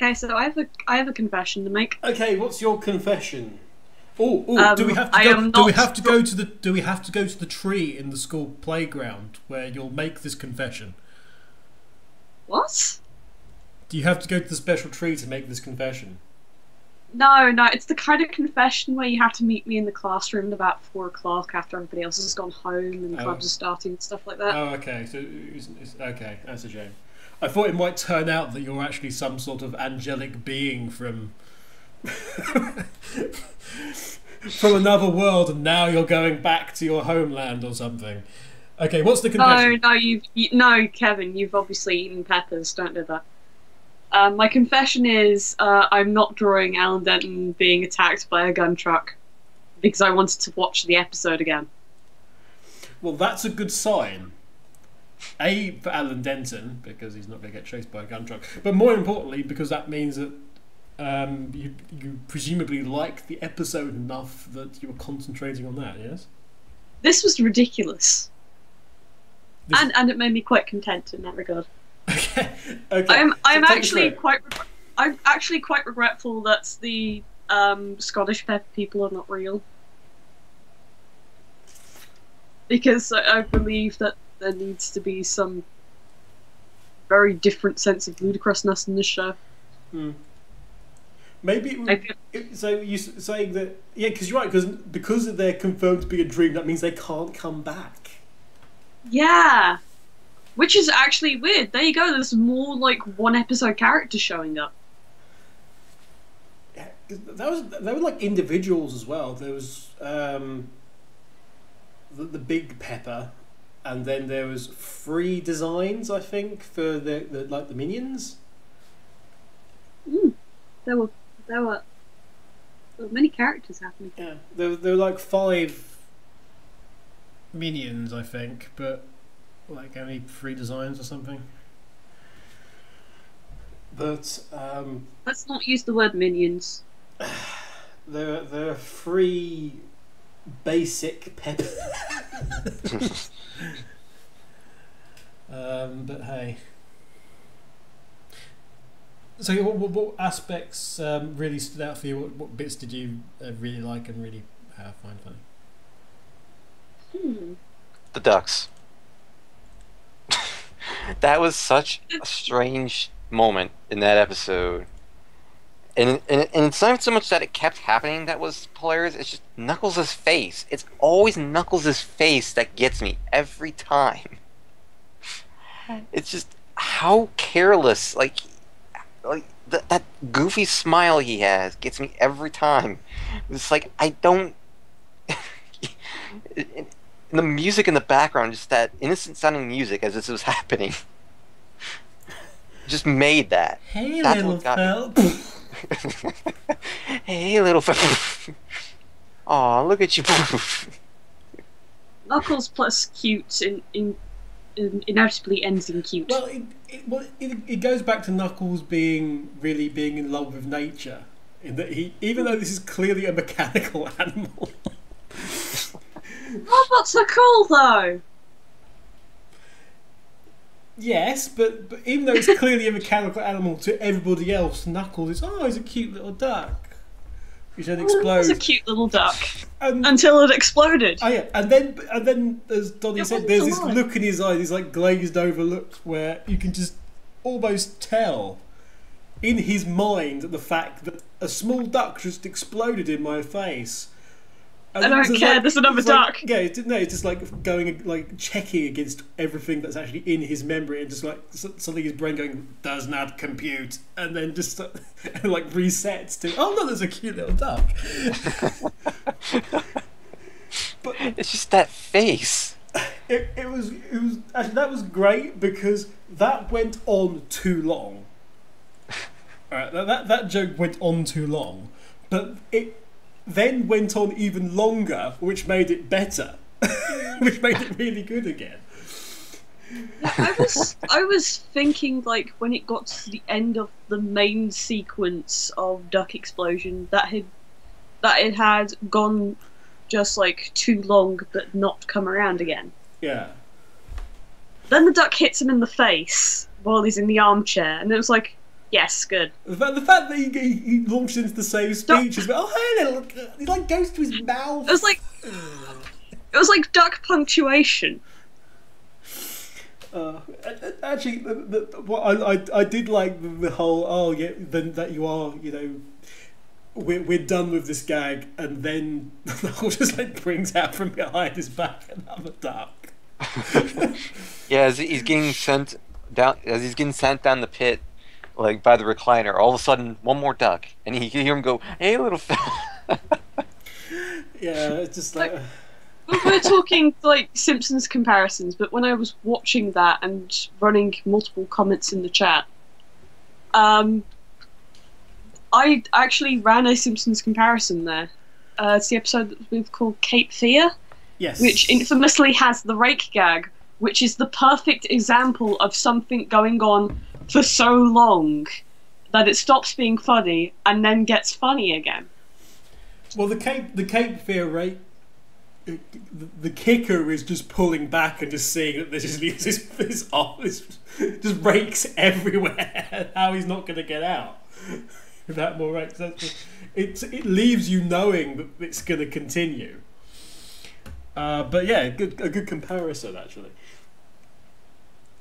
Okay, so I have a confession to make. Okay, what's your confession? Oh, do we have to go to the tree in the school playground where you'll make this confession? What? Do you have to go to the special tree to make this confession? No, it's the kind of confession where you have to meet me in the classroom at about 4 o'clock after everybody else has gone home and clubs are starting and stuff like that. Oh, okay. So, okay, that's a shame. I thought it might turn out that you're actually some sort of angelic being from from another world, and now you're going back to your homeland or something. Okay, what's the confession? No, Kevin, you've obviously eaten peppers. Don't do that. My confession is I'm not drawing Alan Denton being attacked by a gun truck because I wanted to watch the episode again. Well, that's a good sign. A, for Alan Denton, because he's not going to get chased by a gun truck, but more importantly, because that means that you presumably like the episode enough that you were concentrating on that, yes? This was ridiculous. And it made me quite content in that regard. Okay. I'm actually quite regretful that the Scottish pepper people are not real, because I believe that there needs to be some very different sense of ludicrousness in this show. Maybe so you're saying that, yeah, because you're right, because they're confirmed to be a dream, that means they can't come back. Yeah. Which is actually weird. There you go, there's more like one episode characters showing up. Yeah, they were like individuals as well. There was the big pepper, and then there was 3 designs, I think, for the minions. There were many characters happening. Yeah, there were like 5 minions, I think, but like only 3 designs or something. But let's not use the word minions. There are 3 basic peppers. But hey. So what aspects really stood out for you? What bits did you really like and really find funny? The ducks. That was such a strange moment in that episode. And it's not so much that it kept happening that was hilarious, it's just Knuckles' face. It's always Knuckles' face that gets me every time. It's just how careless, like that goofy smile he has gets me every time. It's like, I don't... the music in the background, just that innocent sounding music as this was happening, just made that. Hey, that's little fella. Hey, little fella. Aw, look at you. Knuckles plus cute inevitably ends in cute. Well, it goes back to Knuckles being in love with nature, in that even though this is clearly a mechanical animal. Robots are cool, though. Yes, but even though it's clearly a mechanical animal to everybody else, Knuckles is he's a cute little duck, which then explodes. It's a cute little duck until it exploded. Oh yeah, and then as Donnie said, there's this look in his eyes, this like glazed over look, where you can just almost tell in his mind the fact that a small duck just exploded in my face. I don't care. There's another duck. It's just like going, like checking against everything that's actually in his memory, and just like something his brain going, does not compute, and then just like resets to, oh no, there's a cute little duck. But it's just that face. It was actually, that was great because that went on too long. All right, that joke went on too long, but it then went on even longer, which made it better, which made it really good again. Yeah, I was thinking, like, when it got to the end of the main sequence of Duck Explosion, that it had gone just like too long, but not come around again. Yeah. Then the duck hits him in the face while he's in the armchair, and it was like, Yes, good. The fact that he launched into the same speech is, oh hey little, he like goes to his mouth. It was like duck punctuation. Actually, what I did like the whole, oh yeah, then that you are, you know, we're done with this gag, and then Knuckles just like brings out from behind his back another duck. Yeah, as he's getting sent down the pit, like by the recliner, all of a sudden one more duck, and you hear him go, "Hey, little fella." Yeah, it's just like. We're talking like Simpsons comparisons, but when I was watching that and running multiple comments in the chat, I actually ran a Simpsons comparison there. It's the episode that we've called Cape Fear, Yes. which infamously has the rake gag, which is the perfect example of something going on for so long that it stops being funny and then gets funny again. Well, the Cape Fear rate. The kicker is just pulling back and just seeing that this just rakes everywhere. How he's not going to get out without more rakes. It leaves you knowing that it's going to continue. But yeah, a good comparison actually.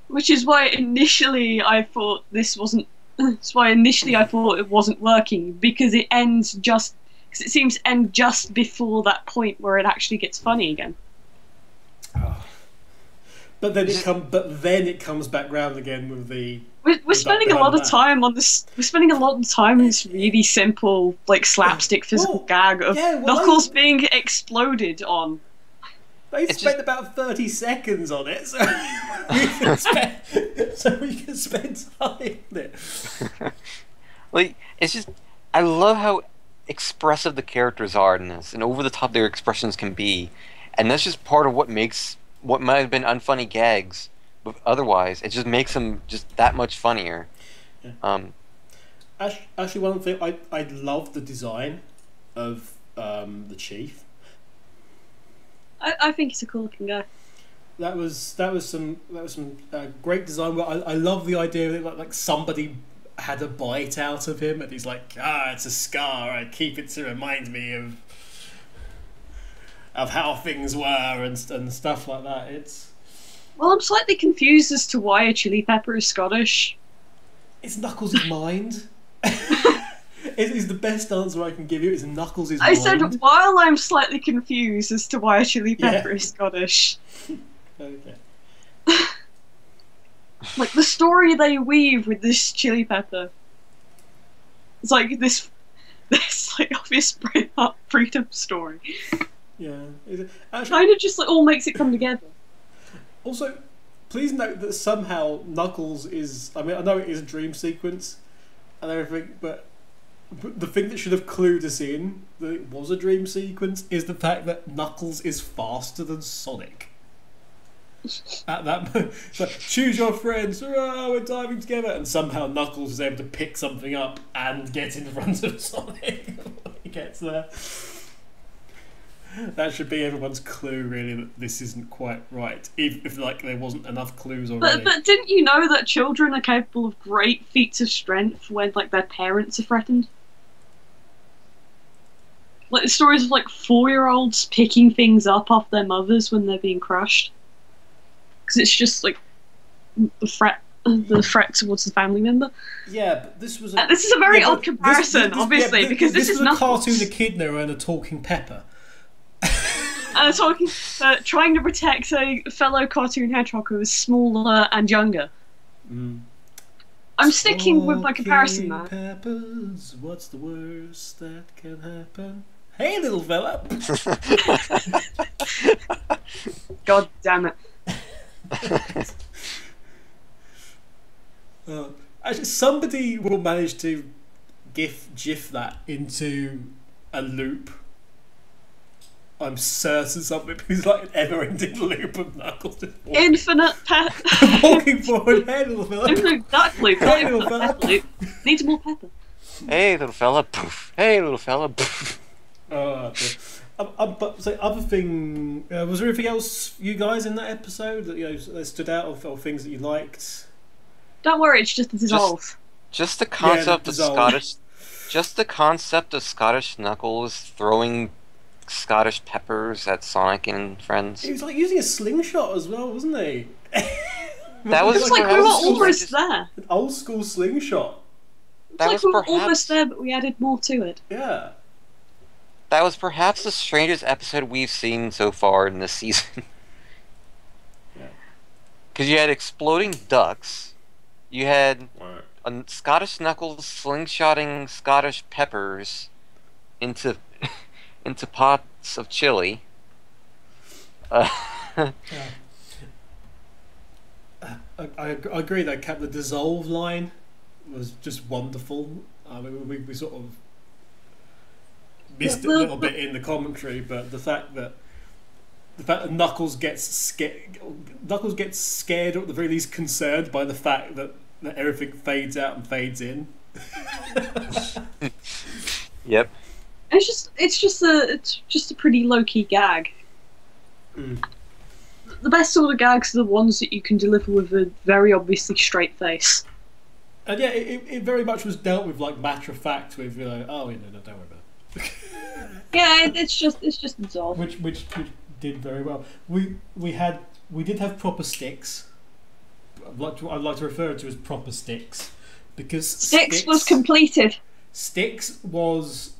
Which is why initially I thought this wasn't. That's why initially I thought it wasn't working, because it ends just. Because it seems to end just before that point where it actually gets funny again. Oh. But then it comes back round again with the. We're spending a lot of time on this. We're spending a lot of time on this really simple, like slapstick physical gag of Knuckles being exploded on. They spent about 30 seconds on it, so we can spend time on it. Like, it's just, I love how expressive the characters are in this, and over the top their expressions can be, and that's just part of what makes what might have been unfunny gags, but otherwise it just makes them just that much funnier. Yeah. Actually, one thing I love the design of the Chief. I think he's a cool looking guy. That was some great design. But I love the idea that like somebody had a bite out of him, and he's like, it's a scar. I keep it to remind me of how things were and stuff like that. Well, I'm slightly confused as to why a chili pepper is Scottish. It's Knuckles' mind. It's the best answer I can give you. It's Knuckles' mind. I said, while I'm slightly confused as to why a chili pepper is Scottish. Okay. Like, the story they weave with this chili pepper. It's like this like obvious freedom story. Yeah. Kind of just like all makes it come together. Also, please note that somehow Knuckles is... I mean, I know it is a dream sequence and everything, but the thing that should have clued us in that it was a dream sequence is the fact that Knuckles is faster than Sonic. At that moment, it's like, choose your friends, hurrah, we're diving together, and somehow Knuckles is able to pick something up and get in front of Sonic when he gets there. That should be everyone's clue, really, that this isn't quite right. If like there wasn't enough clues already. But didn't you know that children are capable of great feats of strength when like their parents are threatened? Like the stories of like 4-year-olds picking things up off their mothers when they're being crushed. Because it's just like the threat towards the family member. Yeah, but this was this is a very odd comparison, obviously, because this is a Knuckles. cartoon echidna and a talking pepper. Trying to protect a fellow cartoon hedgehog who is smaller and younger. Mm. I'm sticking with my comparison there. Peppers, what's the worst that can happen? Hey, little fella! God damn it. Actually, somebody will manage to gif that into a loop. I'm certain something is like an ever-ending loop of Knuckles just Infinite walking forward. Hey, little fella. Infinite duck loop. Hey, little fella. Pepper loop. Needs more pepper. Hey, little fella. Poof. Hey, little fella. Poof. But so other thing, was there anything else you guys in that episode that that stood out, or things that you liked? Don't worry, it's just a dissolve. Just the Yeah, concept of dissolve. Scottish, just the concept of Scottish Knuckles throwing Scottish peppers at Sonic and He friends. was like using a slingshot as well, wasn't he? That It was was like we were perhaps the almost strangest. there. An old school slingshot. It's That like was we were almost perhaps there, but we added more to it. Yeah. that was perhaps the strangest episode we've seen so far in this season. Yeah. Because you had exploding ducks, you had Right. a Scottish Knuckles slingshotting Scottish peppers into into pots of chili. Uh, Yeah. I agree that the dissolve line was just wonderful. I mean, we sort of missed it a Well, little bit in the commentary, but the fact that Knuckles gets scared, or at the very least concerned by the fact that everything fades out and fades in. yep. it's just a pretty low key gag. Mm. The best sort of gags are the ones that you can deliver with a very obviously straight face. And yeah, it very much was dealt with like matter of fact, with oh yeah, no, don't worry about it. Yeah, it's just dissolved. which did very well. We did have proper sticks. I'd like to refer to as proper sticks, because Six was completed. Sticks was,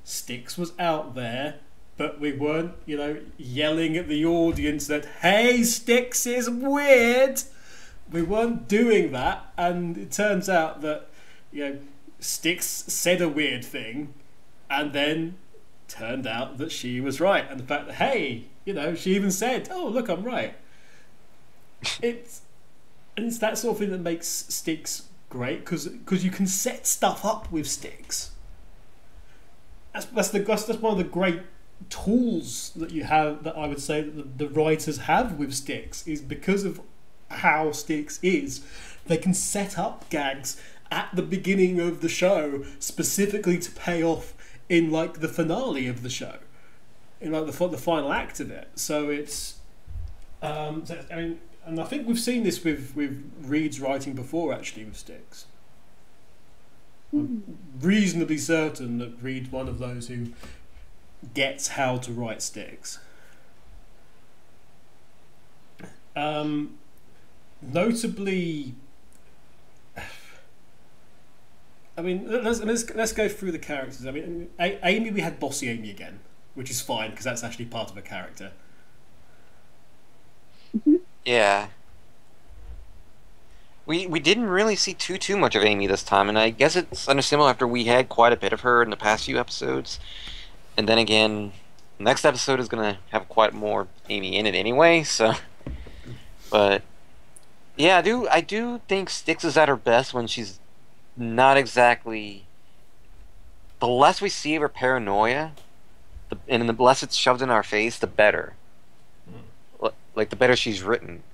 Sticks was out there, but we weren't, yelling at the audience that, hey, Sticks is weird. We weren't doing that, and it turns out that, Sticks said a weird thing, and then turned out that she was right. And the fact that, hey, she even said, oh, look, I'm right. It's that sort of thing that makes Sticks great, because you can set stuff up with Sticks. That's one of the great tools that you have, that I would say that the writers have with Sticks, is because of how Sticks is. They can set up gags at the beginning of the show specifically to pay off in like the finale of the show, in like the final act of it. So it's and I think we've seen this with Reed's writing before, actually, with Sticks. I'm reasonably certain that Reed's one of those who gets how to write Sticks. Notably, I mean, let's go through the characters. I mean, Amy, we had Bossy Amy again, which is fine because that's actually part of her character. Yeah. We didn't really see too much of Amy this time, and I guess it's understandable after we had quite a bit of her in the past few episodes. And then again, next episode is gonna have quite more Amy in it anyway, so. But yeah, I do think Styx is at her best when she's not exactly. The less we see of her paranoia, and the less it's shoved in our face, the better. Like the better she's written.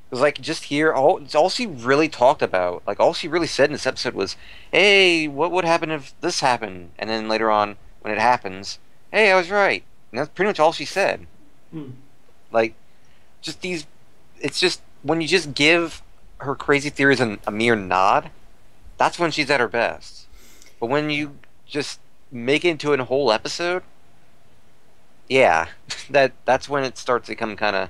Because like just here, all she really talked about, like all she really said in this episode was, "Hey, what would happen if this happened?" And then later on, when it happens, "Hey, I was right." And that's pretty much all she said. Like, just these. It's just when you just give her crazy theories a mere nod, that's when she's at her best. But when you just make it into a whole episode, yeah, that's when it starts to become kind of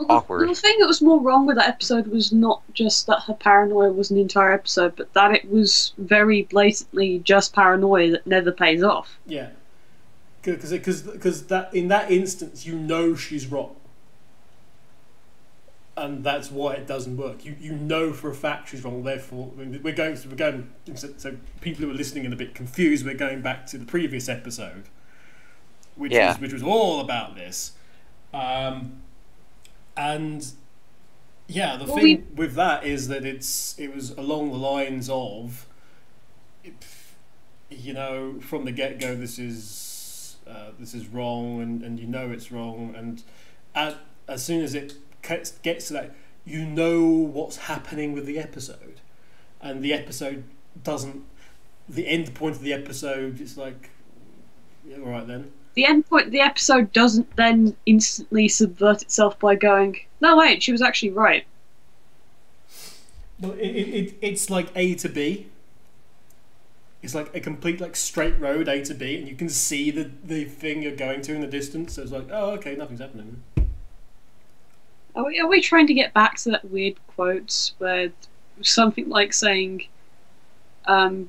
awkward. The thing that was more wrong with that episode was not just that her paranoia was an entire episode, but that it was very blatantly just paranoia that never pays off. Yeah, because that in that instance, she's wrong, and that's why it doesn't work. You know for a fact she's wrong. Therefore, we're going. So people who are listening and a bit confused, we're going back to the previous episode, which was all about this. And yeah, the thing with that is that it was along the lines of, from the get go, this is wrong, and it's wrong, and as soon as it gets to that, what's happening with the episode, and the episode doesn't. The end point of the episode, it's like, yeah, all right then. The end point of the episode doesn't then instantly subvert itself by going, no wait, she was actually right. Well, it's like A to B. It's like a complete like straight road A to B, and you can see the thing you're going to in the distance. So it's like, oh, okay, nothing's happening. Are we trying to get back to that weird quote where something like saying,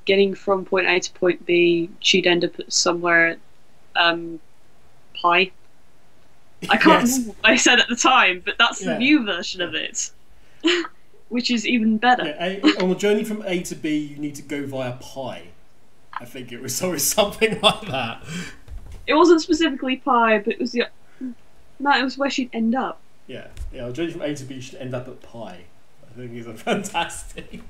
getting from point A to point B, she'd end up at somewhere pi? I can't remember what I said at the time, but that's the new version of it, which is even better. Yeah, on the journey from A to B, you need to go via pi. I think it was always something like that. It wasn't specifically pi, but it was it was where she'd end up. Yeah, on the journey from A to B, should end up at pi. I think it's a fantastic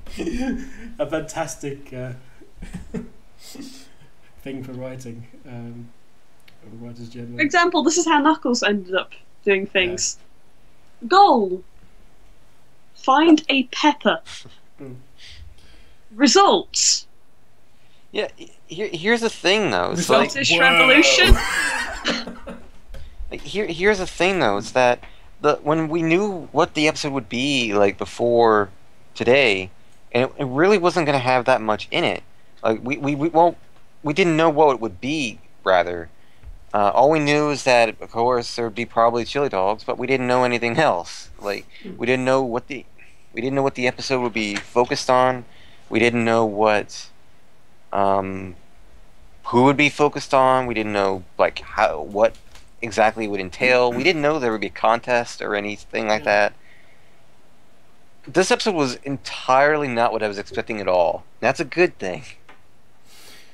thing for writing. Writer's journal. For example, this is how Knuckles ended up doing things. Yeah. Goal. Find a pepper. Results. Yeah, here's the thing though. It's Scottish Revolution. Here's the thing though. It's that when we knew what the episode would be like before today, and it really wasn't going to have that much in it. Like we didn't know what it would be. Rather, all we knew is that of course there would be probably chili dogs, but we didn't know anything else. Like we didn't know what the episode would be focused on. We didn't know what who would be focused on. We didn't know like what exactly it would entail. We didn't know there would be a contest or anything like that. This episode was entirely not what I was expecting at all. That's a good thing.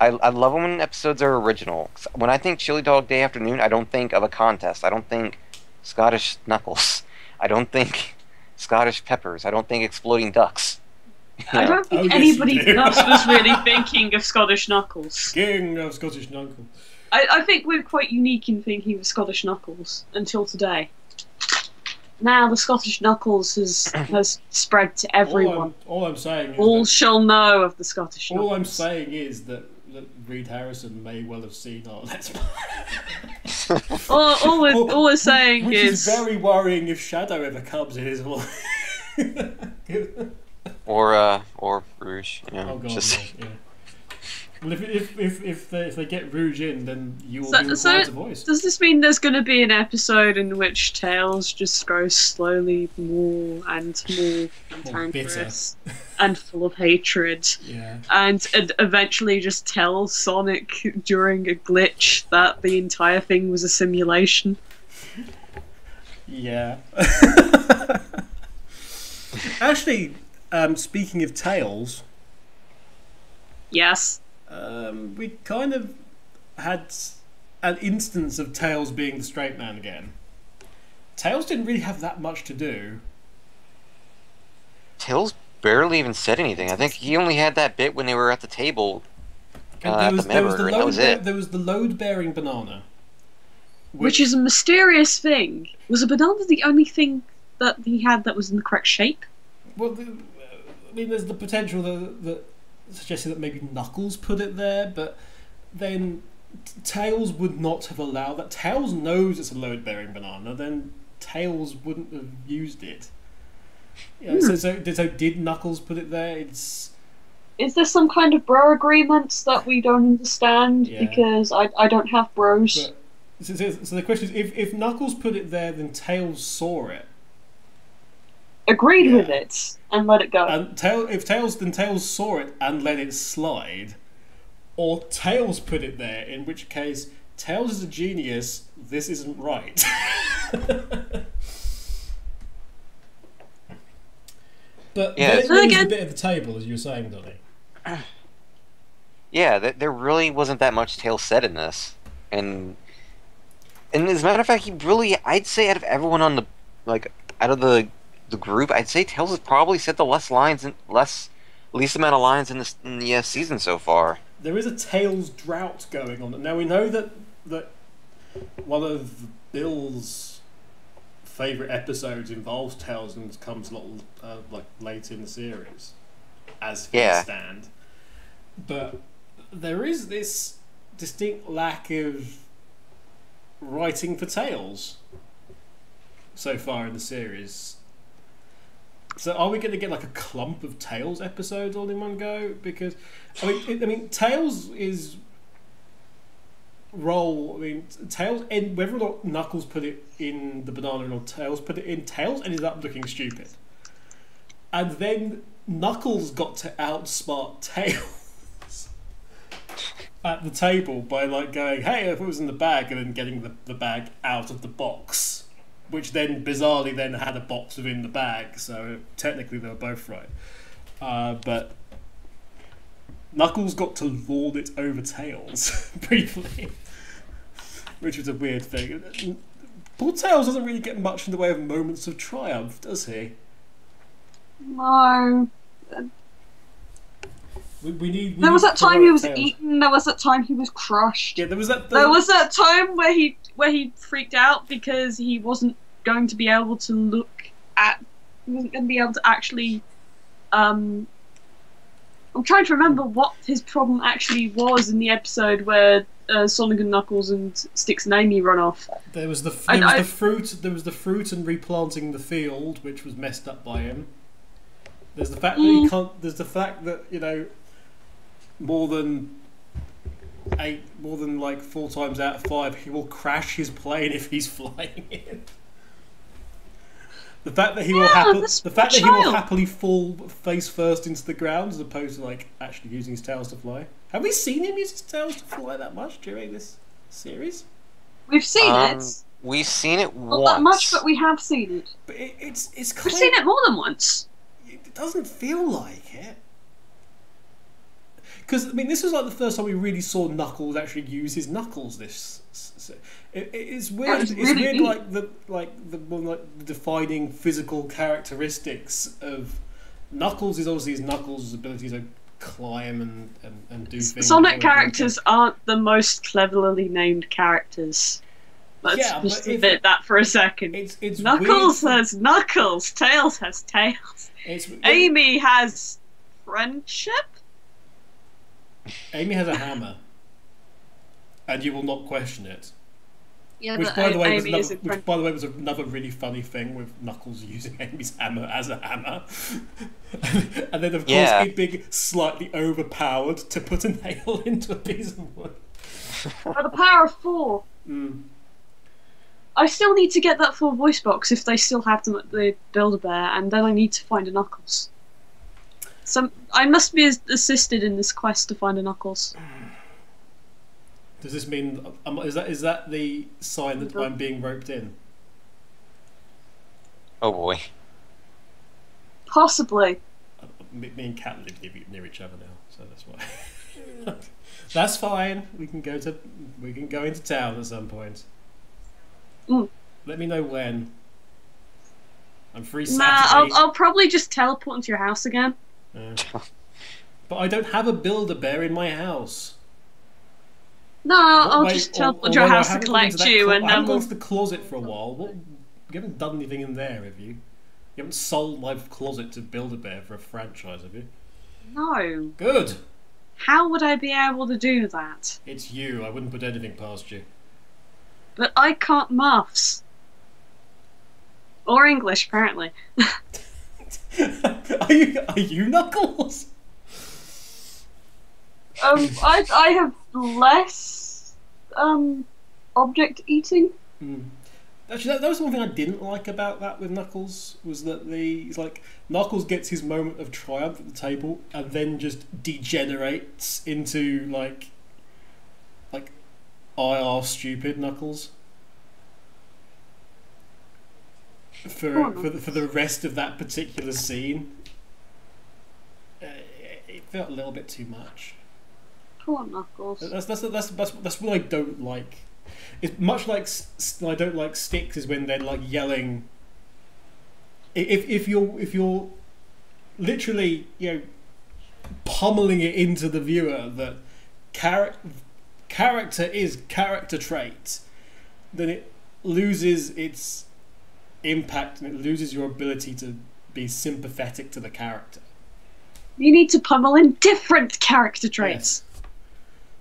I love when episodes are original. When I think Chili Dog Day Afternoon, I don't think of a contest. I don't think Scottish Knuckles. I don't think Scottish Peppers. I don't think Exploding Ducks. I don't think anybody else was really thinking of Scottish Knuckles. King of Scottish Knuckles. I think we're quite unique in thinking of Scottish Knuckles until today. Now the Scottish Knuckles has spread to everyone. All I'm saying is all shall know of the Scottish Knuckles. All I'm saying is that Reed Harrison may well have seen our Let's Play. all we're saying which is very worrying if Shadow ever comes in his life. or Rouge. Yeah. Oh god. Yeah. Well, if they get Rouge in, then you will be required to voice. Does this mean there's going to be an episode in which Tails just grows slowly more and more cantankerous and full of hatred? Yeah. And eventually just tells Sonic during a glitch that the entire thing was a simulation? Yeah. Actually, speaking of Tails... Yes? We kind of had an instance of Tails being the straight man again. Tails didn't really have that much to do. Tails barely even said anything. I think he only had that bit when they were at the table at the Member, and that was it. There was the load-bearing banana. Which is a mysterious thing. Was a banana the only thing that he had that was in the correct shape? Well, I mean, there's the potential that suggested that maybe Knuckles put it there, but then Tails would not have allowed that. Tails knows it's a load-bearing banana, then Tails wouldn't have used it. Yeah, so did Knuckles put it there? Is there some kind of bro agreement that we don't understand? Yeah. Because I don't have bros. But, so the question is, if Knuckles put it there, then Tails saw it. Agreed with it and let it go. And Tails saw it and let it slide, or Tails put it there, in which case Tails is a genius. This isn't right. But there's a bit of the table, as you were saying, Donnie. Yeah, there really wasn't that much Tails said in this, and as a matter of fact, I'd say out of everyone on out of the group, I'd say Tails has probably said the least amount of lines in the season so far. There is a Tails drought going on. Now we know that one of Bill's favourite episodes involves Tails and comes a little late in the series, as things stand. But there is this distinct lack of writing for Tails so far in the series. So are we going to get like a clump of Tails episodes all in one go? Because I mean, Tails is role. I mean, Tails, and whether or not Knuckles put it in the banana or Tails put it in, Tails ended up looking stupid, and then Knuckles got to outsmart Tails at the table by like going, "Hey, if it was in the bag," and then getting the bag out of the box, which then bizarrely then had a box within the bag. So technically they were both right, but Knuckles got to lord it over Tails briefly, which was a weird thing. Poor Tails doesn't really get much in the way of moments of triumph, does he? No. We need. There was that time he was Tails. eaten. There was that time he was crushed. Yeah, there was that. There was that time where he freaked out because he wasn't going to be able to look at. He wasn't going to be able to actually. I'm trying to remember what his problem actually was in the episode where Sonic and Knuckles and Styx and Amy run off. There was the fruit. There was the fruit and replanting the field, which was messed up by him. There's the fact that he can't. There's the fact that, you know, more than like 4 times out of 5, he will crash his plane if he's flying in. The fact that he will happily fall face first into the ground as opposed to like actually using his tails to fly. Have we seen him use his tails to fly that much during this series? We've seen it. We've seen it Not once. that much, but we have seen it. But it's We've seen it more than once. It doesn't feel like it. Because I mean, this was like the first time we really saw Knuckles actually use his knuckles. It's weird. It's It's really weird, neat. the defining physical characteristics of Knuckles is obviously his knuckles' ability to climb and do things. Sonic characters aren't the most cleverly named characters. Let's just admit that for a second. It's Knuckles weird. has Knuckles, Tails has Tails. Amy has friendship? Amy has a hammer, and you will not question it. Yeah, Which, but by the way, Amy is a was another really funny thing with Knuckles using Amy's hammer as a hammer, and then of course it being slightly overpowered to put a nail into a piece of wood. By the power of 4. I still need to get that 4 voice box if they still have them at the Build-A-Bear, and then I need to find a Knuckles. I must be assisted in this quest to find a Knuckles. Does this mean is that the sign that I'm being roped in? Oh boy. Possibly. Me and Kat live near each other now, so that's why. That's fine. We can go into town at some point. Let me know when. I'm free Saturday. Nah, I'll probably just teleport into your house again. But I don't have a Build-A-Bear in my house. No, I'll just teleport to your house to collect you, and I haven't gone to the closet for a while. You haven't done anything in there, have you? You haven't sold my closet to Build-A-Bear for a franchise, have you? No. Good. How would I be able to do that? It's you. I wouldn't put anything past you. But I can't maths. Or English, apparently. Are you Knuckles? I have less object eating. Actually, that was one thing I didn't like about that with Knuckles, was that Knuckles gets his moment of triumph at the table and then just degenerates into like IR stupid Knuckles for the rest of that particular scene. It felt a little bit too much. Poor Knuckles. That's what I don't like. It's much like I don't like Styx is when they're like yelling. If you're literally, you know, pummeling it into the viewer that character is character trait, then it loses its impact and it loses your ability to be sympathetic to the character. You need to pummel in different character traits. Yes.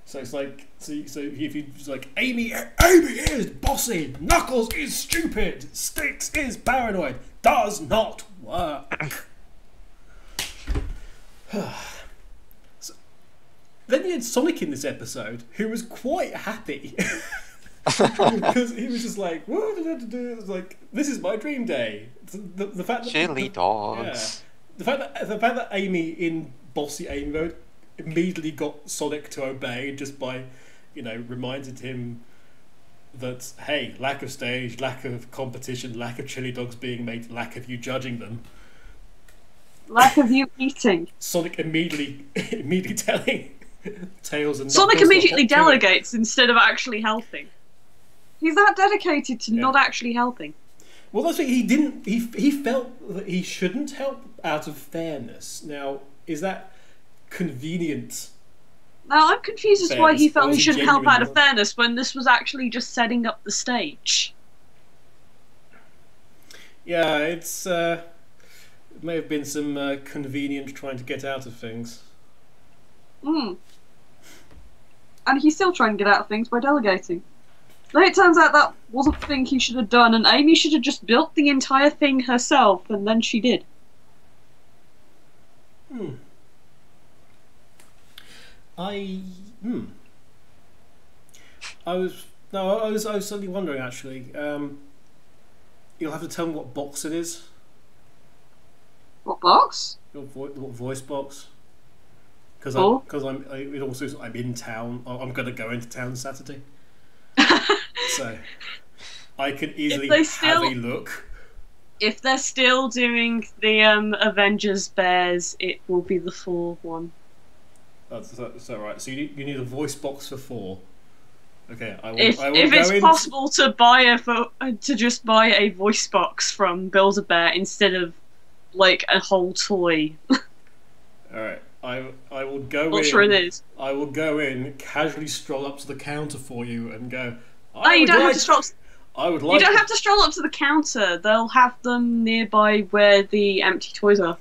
So it's like, so if you just like, Amy is bossy, Knuckles is stupid, Sticks is paranoid, does not work. So, then you had Sonic in this episode, who was quite happy. Because he was just like, what did I have to do? It was like, this is my dream day. The fact that Chili dogs. Yeah, the fact that Amy in bossy Amy mode immediately got Sonic to obey just by, reminded him that, hey, lack of stage, lack of competition, lack of chili dogs being made, lack of you judging them, lack of you eating. Sonic immediately telling Tails and Sonic Knuckles immediately delegates instead of actually helping. He's that dedicated to not actually helping. Well, that's what he didn't. He felt that he shouldn't help out of fairness. Now, is that convenient? Now, I'm confused as to why he felt he shouldn't help out of fairness when this was actually just setting up the stage. Yeah, it's it may have been some convenient trying to get out of things. And he's still trying to get out of things by delegating. Then it turns out that wasn't the thing he should have done, and Amy should have just built the entire thing herself, and then she did. I was suddenly wondering, actually. You'll have to tell me what box it is. What box? What voice box? Because I'm in town. I'm going to go into town Saturday, so I could easily have a look. If they're still doing the Avengers Bears, it will be the 4 one. That's right. So you need a voice box for 4. Okay, I will. If it's possible to just buy a voice box from Build-A-Bear instead of like a whole toy. All right, I will go in. Not sure it is. I will go in, casually stroll up to the counter for you, and go. No, you don't have to stroll. You don't have to stroll up to the counter. They'll have them nearby where the empty toys are.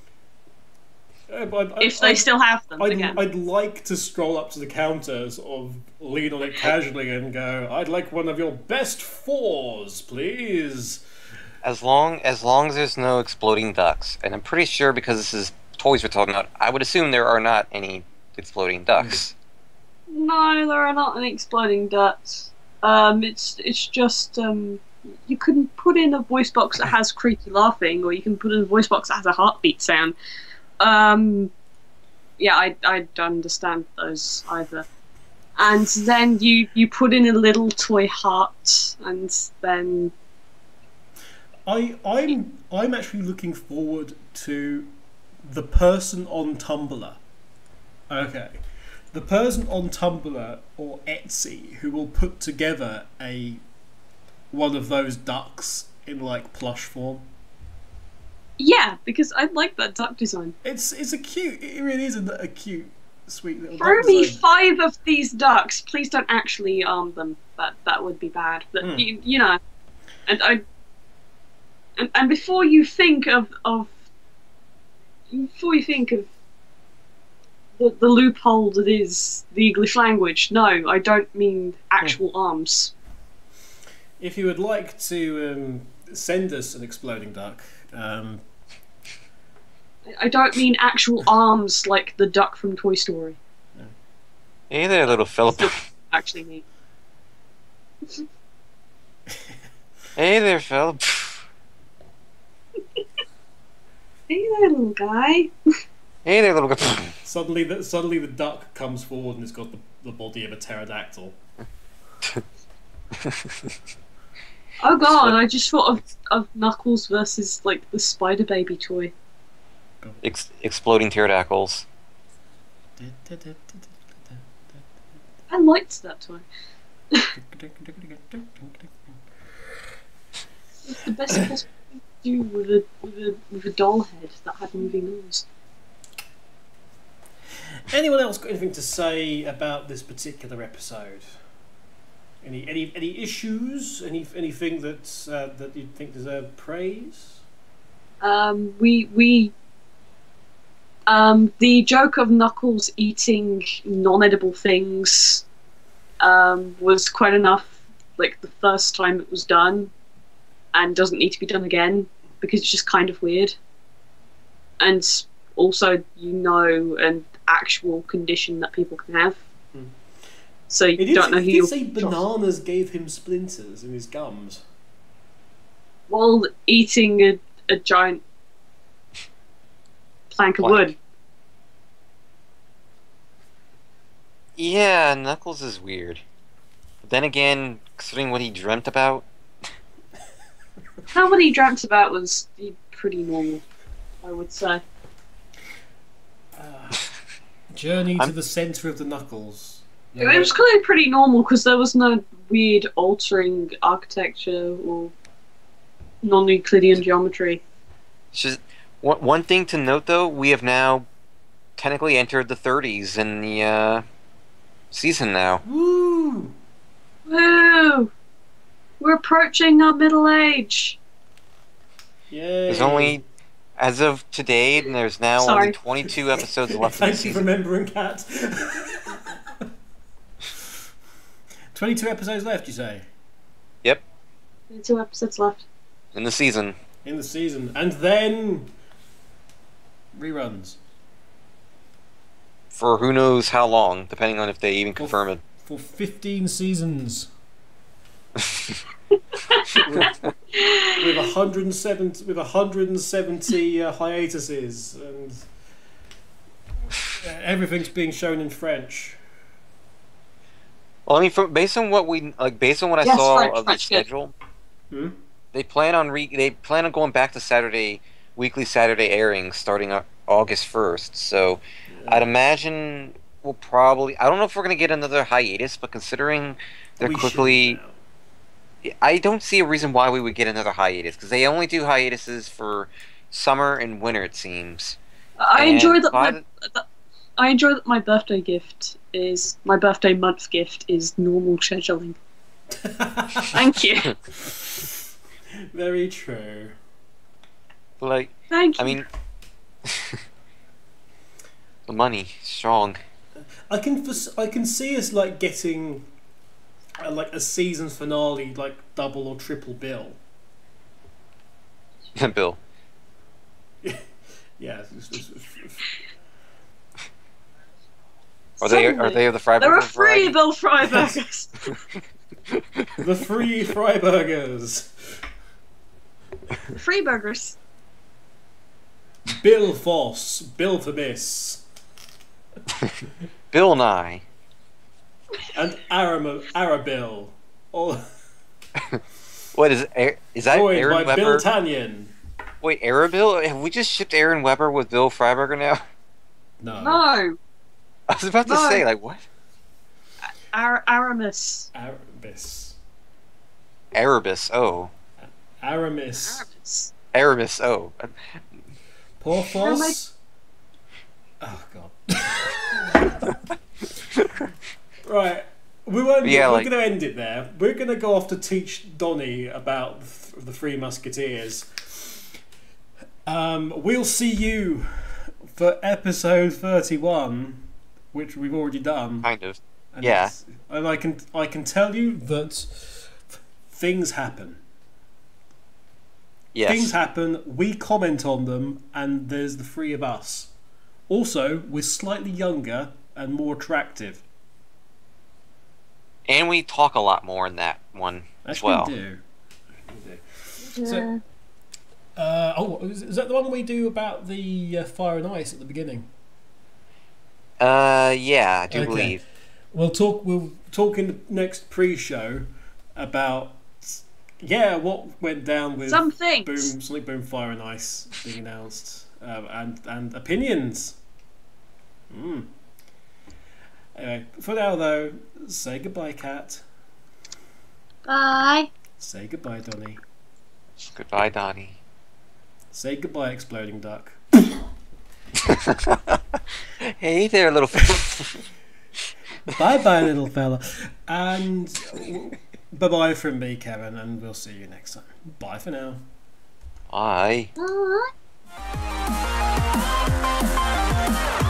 If they still have them. I'd like to stroll up to the counter, sort of lean on it casually, and go, "I'd like one of your best 4s, please." As long as there's no exploding ducks, and I'm pretty sure because this is toys we're talking about, I would assume there are not any exploding ducks. No, there are not any exploding ducks. It's just you can put in a voice box that has creepy laughing, or you can put in a voice box that has a heartbeat sound. Yeah, I don't understand those either. And then you put in a little toy heart, and then I'm actually looking forward to the person on Tumblr. Okay. The person on Tumblr or Etsy who will put together one of those ducks in like plush form. Yeah, because I like that duck design. It really is a cute, sweet little Throw duck me design. 5 of these ducks. Please don't actually arm them. That would be bad. But you know, and before you think of the loophole that is the English language, no, I don't mean actual arms. If you would like to send us an exploding duck, I don't mean actual arms like the duck from Toy Story. Hey there, little fella. Actually neat. Hey there, fella. Hey there, little guy. Hey there, little guy. Suddenly the duck comes forward and it's got the body of a pterodactyl. Oh god, I just thought of Knuckles versus like the Spider Baby toy. Exploding pterodactyls. I liked that toy. It's the best possible thing to do with a doll head that had moving arms. Anyone else got anything to say about this particular episode? Any issues? Anything that you think deserve praise? The joke of Knuckles eating non-edible things was quite enough, like the first time it was done, and doesn't need to be done again because it's just kind of weird. And also, an actual condition that people can have. So you don't know who you say bananas gave him splinters in his gums. While eating a giant plank of wood. Yeah, Knuckles is weird. But then again, considering what he dreamt about... Now what he dreamt about was pretty normal, I would say. Journey to the centre of the Knuckles. It was kind of pretty normal because there was no weird altering architecture or non-Euclidean geometry. It's just, one thing to note though, we have now technically entered the 30s in the season now. Woo! Woo! We're approaching our middle age. Yay! There's only, as of today, there's now only 22 episodes left in the season. Thank you for remembering, Kat. 22 episodes left, you say? Yep. 2 episodes left. In the season. In the season. And then... reruns. For who knows how long, depending on if they even confirm it. For 15 seasons. with 170 hiatuses, and everything's being shown in French. Well, I mean, based on what I saw of the schedule, they plan on going back to weekly Saturday airings starting August 1st. So, I'd imagine we'll probably. I don't know if we're going to get another hiatus, but considering they're quickly. I don't see a reason why we would get another hiatus, because they only do hiatuses for summer and winter, it seems. I enjoy that my birthday month gift is normal scheduling. Thank you. Very true. Like, thank you. I mean, the money strong. I can see us like getting. Like a season finale, like double or triple bill. Bill. Yeah. Are they the Freiburgers? There are free Bill Freiburgers. The free Freiburgers. Free burgers. Bill Foss, Bill Famis. Bill Nye. And Arabil. Oh. What is that? Aaron by Weber? Bill Tanyan. Wait, Arabil? Have we just shipped Aaron Weber with Bill Freiberger now? No. No. I was about to say, like, what? Aramis. Arabis, oh. Aramis, oh. Porthos. Oh, God. Right. We're going to end it there. We're going to go off to teach Donnie about the Three Musketeers. We'll see you for episode 31, which we've already done. Kind of. And yeah. And I can tell you that things happen. Yes. Things happen, we comment on them, and there's the three of us. Also, we're slightly younger and more attractive. And we talk a lot more in that one as well. We do. So, is that the one we do about the fire and ice at the beginning? Yeah, I do believe. We'll talk in the next pre-show about what went down with Sonic Boom Fire and Ice being announced, and opinions. Anyway, for now though, say goodbye, Kat. Bye. Say goodbye, Donnie. Goodbye, Donnie. Say goodbye, Exploding Duck. Hey there, little fella. Bye-bye, little fella. And bye-bye from me, Kevin, and we'll see you next time. Bye for now. Bye. Bye.